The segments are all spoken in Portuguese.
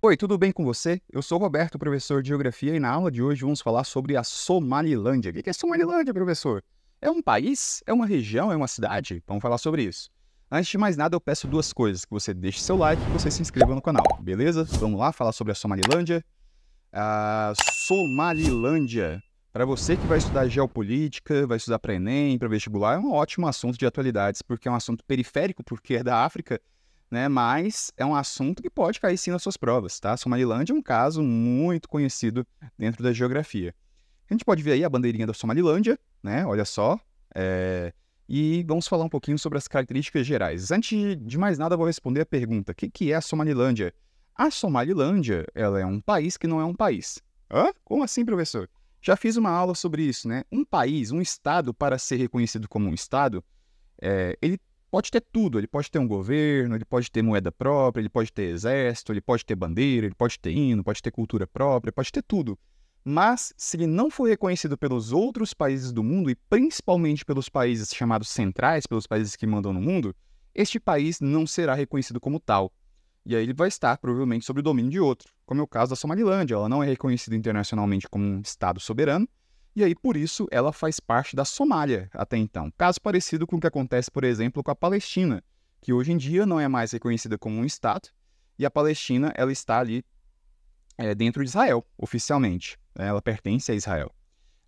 Oi, tudo bem com você? Eu sou o Roberto, professor de Geografia, e na aula de hoje vamos falar sobre a Somalilândia. O que é a Somalilândia, professor? É um país? É uma região? É uma cidade? Vamos falar sobre isso. Antes de mais nada, eu peço duas coisas: que você deixe seu like e que você se inscreva no canal, beleza? Vamos lá falar sobre a Somalilândia. A Somalilândia, para você que vai estudar geopolítica, vai estudar para Enem, para vestibular, é um ótimo assunto de atualidades, porque é um assunto periférico, porque é da África, né? Mas é um assunto que pode cair sim nas suas provas, tá? Somalilândia é um caso muito conhecido dentro da geografia. A gente pode ver aí a bandeirinha da Somalilândia, né? Olha só. E vamos falar um pouquinho sobre as características gerais. Antes de mais nada, eu vou responder a pergunta: o que é a Somalilândia? A Somalilândia, ela é um país que não é um país. Hã? Como assim, professor? Já fiz uma aula sobre isso, né? Um país, um estado, para ser reconhecido como um estado, ele pode ter tudo. Ele pode ter um governo, ele pode ter moeda própria, ele pode ter exército, ele pode ter bandeira, ele pode ter hino, pode ter cultura própria, pode ter tudo. Mas, se ele não for reconhecido pelos outros países do mundo, e principalmente pelos países chamados centrais, pelos países que mandam no mundo, este país não será reconhecido como tal. E aí ele vai estar, provavelmente, sob o domínio de outro, como é o caso da Somalilândia. Ela não é reconhecida internacionalmente como um Estado soberano, e aí, por isso, ela faz parte da Somália até então. Caso parecido com o que acontece, por exemplo, com a Palestina, que hoje em dia não é mais reconhecida como um Estado, e a Palestina ela está ali dentro de Israel, oficialmente. Ela pertence a Israel.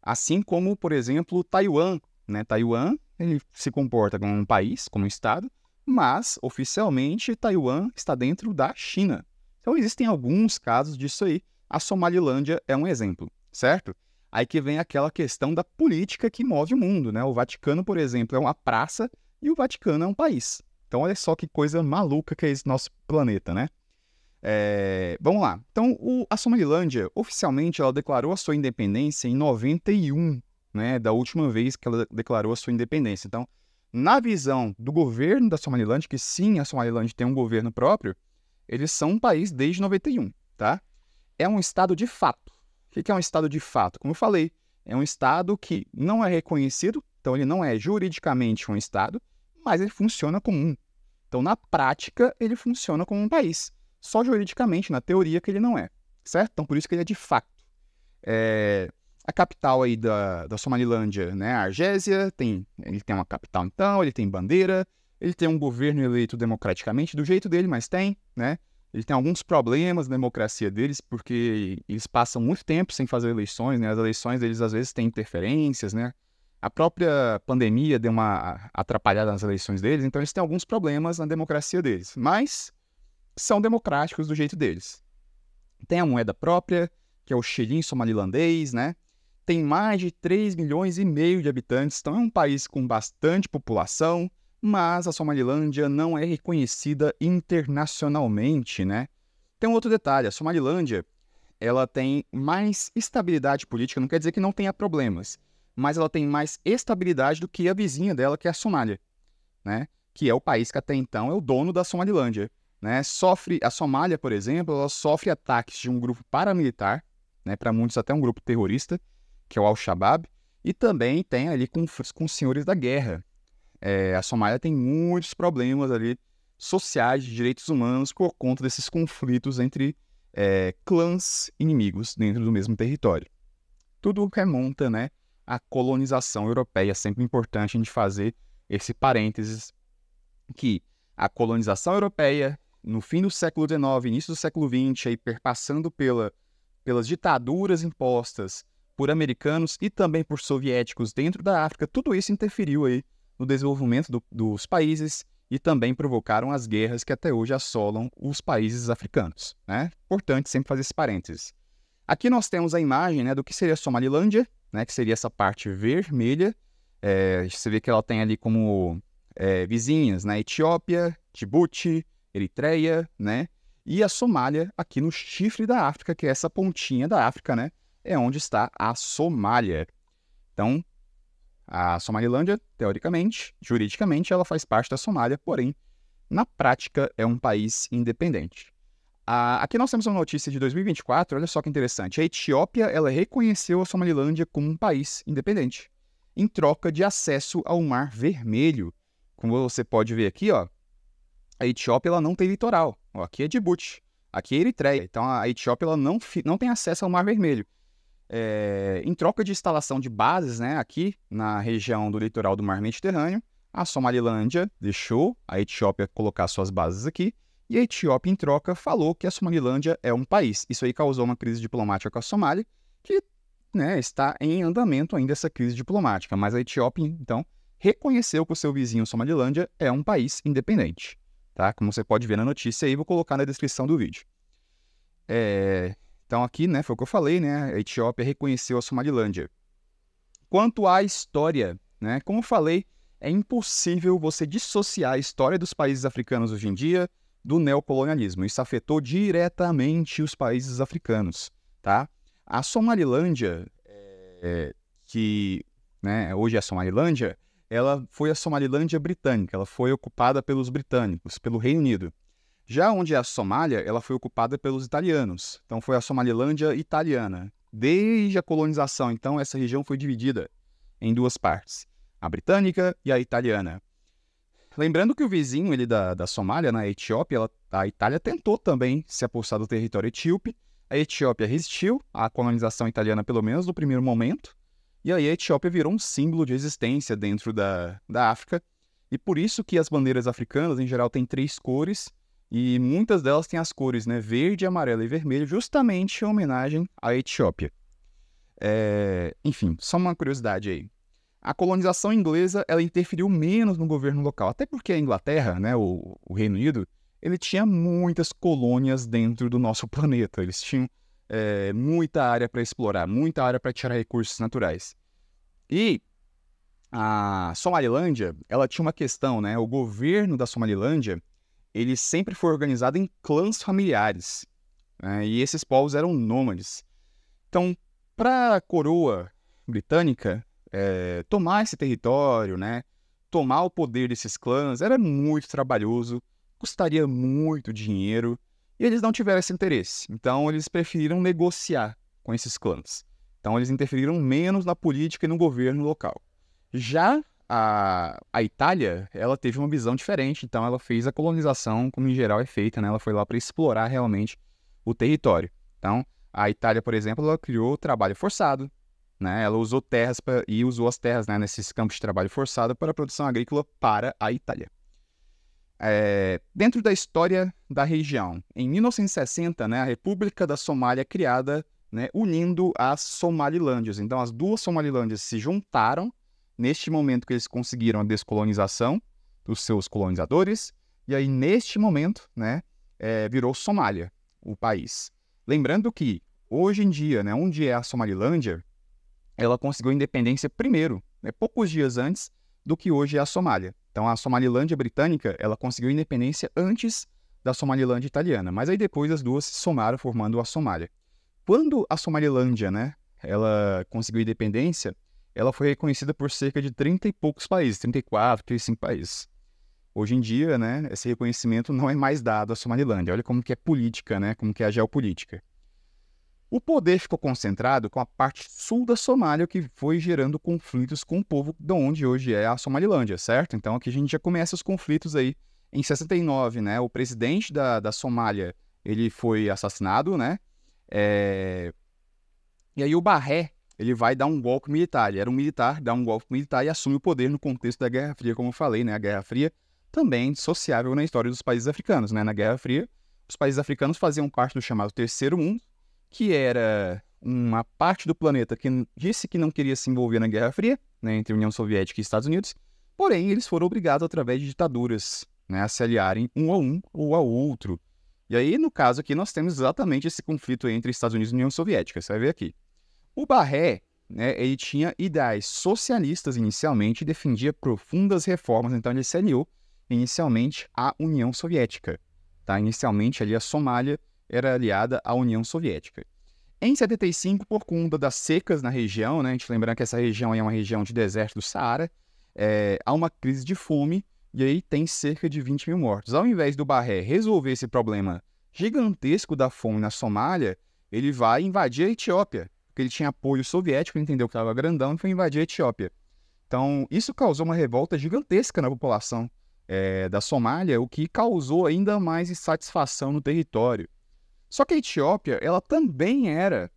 Assim como, por exemplo, Taiwan, né? Taiwan ele se comporta como um país, como um Estado, mas, oficialmente, Taiwan está dentro da China. Então, existem alguns casos disso aí. A Somalilândia é um exemplo, certo? Aí que vem aquela questão da política que move o mundo, né? O Vaticano, por exemplo, é uma praça e o Vaticano é um país. Então, olha só que coisa maluca que é esse nosso planeta, né? Vamos lá. Então, a Somalilândia, oficialmente, ela declarou a sua independência em 91, né? Da última vez que ela declarou a sua independência. Então, na visão do governo da Somalilândia, que sim, a Somalilândia tem um governo próprio, eles são um país desde 91, tá? É um estado de fato. O que é um estado de fato? Como eu falei, é um estado que não é reconhecido, então ele não é juridicamente um estado, mas ele funciona como um. Então, na prática, ele funciona como um país. Só juridicamente, na teoria, que ele não é, certo? Então, por isso que ele é de fato. A capital aí da Somalilândia, né, a Argésia, ele tem uma capital então, ele tem bandeira, ele tem um governo eleito democraticamente, do jeito dele, mas tem, né? Ele tem alguns problemas na democracia deles, porque eles passam muito tempo sem fazer eleições, né? As eleições deles às vezes têm interferências, né? A própria pandemia deu uma atrapalhada nas eleições deles, então eles têm alguns problemas na democracia deles, mas são democráticos do jeito deles. Tem a moeda própria, que é o shilling somalilandês, né? Tem mais de 3,5 milhões de habitantes, então é um país com bastante população, mas a Somalilândia não é reconhecida internacionalmente, né? Tem um outro detalhe: a Somalilândia ela tem mais estabilidade política, não quer dizer que não tenha problemas, mas ela tem mais estabilidade do que a vizinha dela, que é a Somália, né? Que é o país que até então é o dono da Somalilândia, né? A Somália, por exemplo, ela sofre ataques de um grupo paramilitar, né? Para muitos até um grupo terrorista, que é o Al-Shabaab, e também tem ali com os senhores da guerra. A Somália tem muitos problemas ali sociais, de direitos humanos, por conta desses conflitos entre clãs inimigos dentro do mesmo território. Tudo remonta, né, à colonização europeia. É sempre importante a gente fazer esse parênteses que a colonização europeia, no fim do século XIX, início do século XX, aí perpassando pelas ditaduras impostas por americanos e também por soviéticos dentro da África, tudo isso interferiu aí no desenvolvimento dos países e também provocaram as guerras que até hoje assolam os países africanos, né? Importante sempre fazer esse parênteses. Aqui nós temos a imagem, né, do que seria a Somalilândia, né, que seria essa parte vermelha. Você vê que ela tem ali como vizinhas, né, Etiópia, Djibouti, Eritreia, né? E a Somália aqui no chifre da África, que é essa pontinha da África, né? É onde está a Somália. Então, a Somalilândia, teoricamente, juridicamente, ela faz parte da Somália, porém, na prática, é um país independente. Aqui nós temos uma notícia de 2024, olha só que interessante. A Etiópia, ela reconheceu a Somalilândia como um país independente, em troca de acesso ao Mar Vermelho. Como você pode ver aqui, ó, a Etiópia ela não tem litoral. Ó, aqui é Djibouti. Aqui é Eritreia. Então a Etiópia ela não tem acesso ao Mar Vermelho. Em troca de instalação de bases, né, aqui na região do litoral do Mar Mediterrâneo, a Somalilândia deixou a Etiópia colocar suas bases aqui, e a Etiópia, em troca, falou que a Somalilândia é um país. Isso aí causou uma crise diplomática com a Somália, que, né, está em andamento ainda essa crise diplomática. Mas a Etiópia, então, reconheceu que o seu vizinho Somalilândia é um país independente. Tá? Como você pode ver na notícia aí, vou colocar na descrição do vídeo. Então aqui, né, foi o que eu falei, né, a Etiópia reconheceu a Somalilândia. Quanto à história, né, como eu falei, é impossível você dissociar a história dos países africanos hoje em dia do neocolonialismo. Isso afetou diretamente os países africanos, tá? A Somalilândia, que, né, hoje é a Somalilândia, ela foi a Somalilândia britânica, ela foi ocupada pelos britânicos, pelo Reino Unido. Já onde é a Somália, ela foi ocupada pelos italianos, então foi a Somalilândia italiana. Desde a colonização, então, essa região foi dividida em duas partes, a britânica e a italiana. Lembrando que o vizinho da Somália, na Etiópia, a Itália tentou também se apossar do território etíope. A Etiópia resistiu à colonização italiana, pelo menos no primeiro momento, e aí a Etiópia virou um símbolo de existência dentro da África, e por isso que as bandeiras africanas, em geral, têm 3 cores, e muitas delas têm as cores, né, verde, amarelo e vermelho, justamente em homenagem à Etiópia. Enfim, só uma curiosidade aí. A colonização inglesa, ela interferiu menos no governo local, até porque a Inglaterra, né, o Reino Unido, ele tinha muitas colônias dentro do nosso planeta. Eles tinham muita área para explorar, muita área para tirar recursos naturais. E a Somalilândia, ela tinha uma questão, né? O governo da Somalilândia, ele sempre foi organizado em clãs familiares, né? E esses povos eram nômades. Então, para a coroa britânica tomar esse território, né, tomar o poder desses clãs, era muito trabalhoso, custaria muito dinheiro, e eles não tiveram esse interesse. Então, eles preferiram negociar com esses clãs. Então, eles interferiram menos na política e no governo local. Já a Itália, ela teve uma visão diferente, então ela fez a colonização, como em geral é feita, né? Ela foi lá para explorar realmente o território. Então, a Itália, por exemplo, ela criou trabalho forçado, né? Ela usou terras e usou as terras, né, nesses campos de trabalho forçado para a produção agrícola para a Itália. Dentro da história da região, em 1960, né, a República da Somália é criada, né, unindo as Somalilândias. Então, as duas Somalilândias se juntaram neste momento que eles conseguiram a descolonização dos seus colonizadores, e aí, neste momento, né, virou Somália, o país. Lembrando que, hoje em dia, né, onde é a Somalilândia, ela conseguiu independência primeiro, né, poucos dias antes do que hoje é a Somália. Então, a Somalilândia britânica, ela conseguiu independência antes da Somalilândia italiana, mas aí depois as duas se somaram, formando a Somália. Quando a Somalilândia, né, ela conseguiu independência, ela foi reconhecida por cerca de 30 e poucos países, 34, 35 países. Hoje em dia, né, esse reconhecimento não é mais dado à Somalilândia. Olha como que é política, né, como que é a geopolítica. O poder ficou concentrado com a parte sul da Somália, o que foi gerando conflitos com o povo de onde hoje é a Somalilândia, certo? Então aqui a gente já começa os conflitos aí. Em 69, né, o presidente da Somália, ele foi assassinado, né? E aí o Barré, ele vai dar um golpe militar. Ele era um militar, dá um golpe militar e assume o poder no contexto da Guerra Fria, como eu falei, né? A Guerra Fria também dissociável na história dos países africanos, né? Na Guerra Fria, os países africanos faziam parte do chamado Terceiro Mundo, que era uma parte do planeta que disse que não queria se envolver na Guerra Fria, né, entre União Soviética e Estados Unidos, porém eles foram obrigados, através de ditaduras, né, a se aliarem um a um ou ao outro. E aí, no caso aqui, nós temos exatamente esse conflito entre Estados Unidos e União Soviética, você vai ver aqui. O Barré, né, ele tinha ideais socialistas inicialmente e defendia profundas reformas, então ele se aliou inicialmente à União Soviética. Tá? Inicialmente, ali a Somália era aliada à União Soviética. Em 75, por conta das secas na região, né, a gente lembrando que essa região é uma região de deserto do Saara, há uma crise de fome e aí tem cerca de 20 mil mortos. Ao invés do Barré resolver esse problema gigantesco da fome na Somália, ele vai invadir a Etiópia, porque ele tinha apoio soviético, ele entendeu que estava grandão e foi invadir a Etiópia. Então, isso causou uma revolta gigantesca na população da Somália, o que causou ainda mais insatisfação no território. Só que a Etiópia, ela também era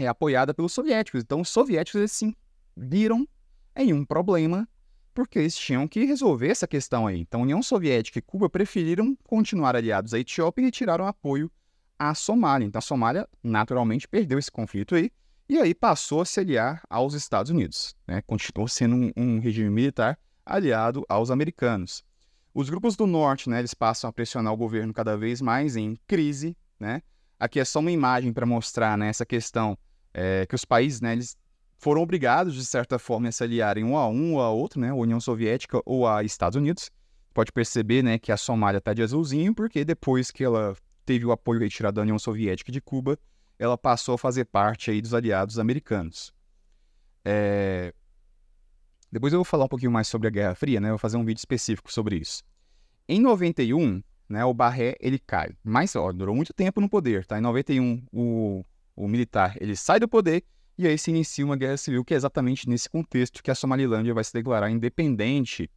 apoiada pelos soviéticos. Então, os soviéticos, eles se viram em um problema, porque eles tinham que resolver essa questão aí. Então, a União Soviética e Cuba preferiram continuar aliados à Etiópia e retiraram apoio à Somália. Então, a Somália, naturalmente, perdeu esse conflito aí, e aí passou a se aliar aos Estados Unidos, né? Continuou sendo um regime militar aliado aos americanos. Os grupos do norte, né, eles passam a pressionar o governo cada vez mais em crise, né? Aqui é só uma imagem para mostrar, né, essa questão que os países, né, eles foram obrigados, de certa forma, a se aliarem um ou a outro, né, a União Soviética ou a Estados Unidos. Pode perceber, né, que a Somália está de azulzinho, porque depois que ela teve o apoio retirado da União Soviética e de Cuba, ela passou a fazer parte aí dos aliados americanos. Depois eu vou falar um pouquinho mais sobre a Guerra Fria, né, eu vou fazer um vídeo específico sobre isso. Em 91, né, o Barré, ele cai, mas durou muito tempo no poder, tá? Em 91, o militar, ele sai do poder e aí se inicia uma guerra civil, que é exatamente nesse contexto que a Somalilândia vai se declarar independente,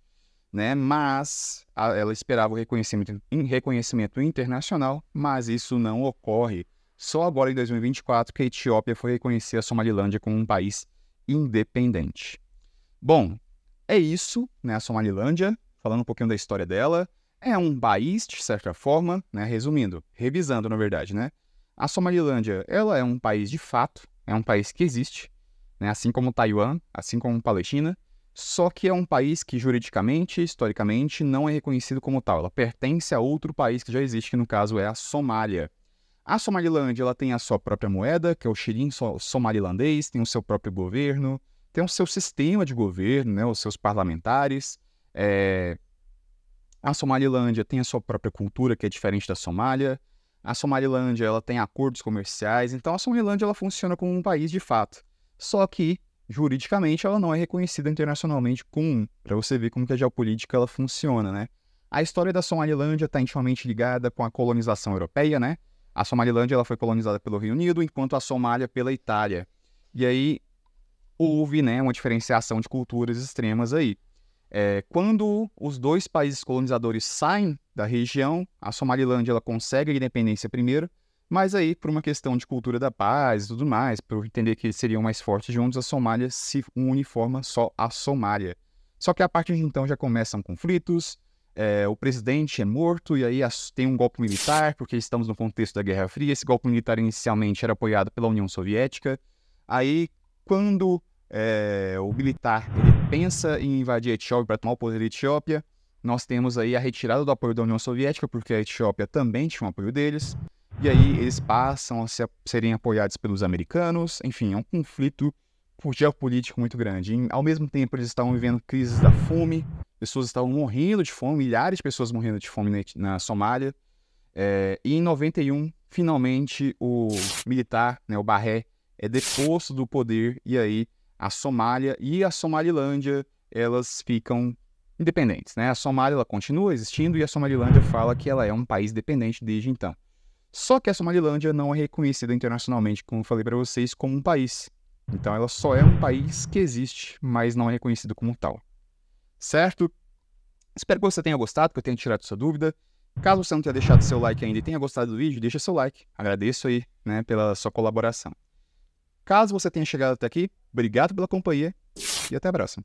né? Mas ela esperava o reconhecimento internacional, mas isso não ocorre. Só agora, em 2024, que a Etiópia foi reconhecer a Somalilândia como um país independente. Bom, é isso, né? A Somalilândia, falando um pouquinho da história dela, é um país, de certa forma, né? Resumindo, revisando, na verdade, né? A Somalilândia, ela é um país de fato, é um país que existe, né? Assim como Taiwan, assim como Palestina, só que é um país que juridicamente, historicamente, não é reconhecido como tal. Ela pertence a outro país que já existe, que no caso é a Somália. A Somalilândia, ela tem a sua própria moeda, que é o shilling somalilandês, tem o seu próprio governo, tem o seu sistema de governo, né? Os seus parlamentares. A Somalilândia tem a sua própria cultura, que é diferente da Somália. A Somalilândia, ela tem acordos comerciais. Então, a Somalilândia, ela funciona como um país de fato. Só que, juridicamente, ela não é reconhecida internacionalmente para você ver como que a geopolítica ela funciona, né? A história da Somalilândia está intimamente ligada com a colonização europeia, né? A Somalilândia, ela foi colonizada pelo Reino Unido, enquanto a Somália pela Itália. E aí, houve, né, uma diferenciação de culturas extremas aí. Quando os dois países colonizadores saem da região, a Somalilândia ela consegue a independência primeiro, mas aí, por uma questão de cultura da paz e tudo mais, por entender que eles seriam mais fortes juntos, a Somália se une e forma só a Somália. Só que a partir de então já começam conflitos, o presidente é morto e aí tem um golpe militar, porque estamos no contexto da Guerra Fria. Esse golpe militar inicialmente era apoiado pela União Soviética. Aí, quando o militar ele pensa em invadir a Etiópia para tomar o poder da Etiópia, nós temos aí a retirada do apoio da União Soviética, porque a Etiópia também tinha um apoio deles, e aí eles passam a serem apoiados pelos americanos. Enfim, é um conflito geopolítico muito grande. Ao mesmo tempo, eles estavam vivendo crises da fome, pessoas estavam morrendo de fome, milhares de pessoas morrendo de fome na Somália. E em 91, finalmente, o militar, né, o Barré, é deposto do poder, e aí a Somália e a Somalilândia, elas ficam independentes, né? A Somália, ela continua existindo e a Somalilândia fala que ela é um país dependente desde então. Só que a Somalilândia não é reconhecida internacionalmente, como eu falei para vocês, como um país. Então ela só é um país que existe, mas não é reconhecido como tal. Certo? Espero que você tenha gostado, que eu tenha tirado sua dúvida. Caso você não tenha deixado seu like ainda e tenha gostado do vídeo, deixa seu like. Agradeço aí, né, pela sua colaboração. Caso você tenha chegado até aqui, obrigado pela companhia e até a próxima.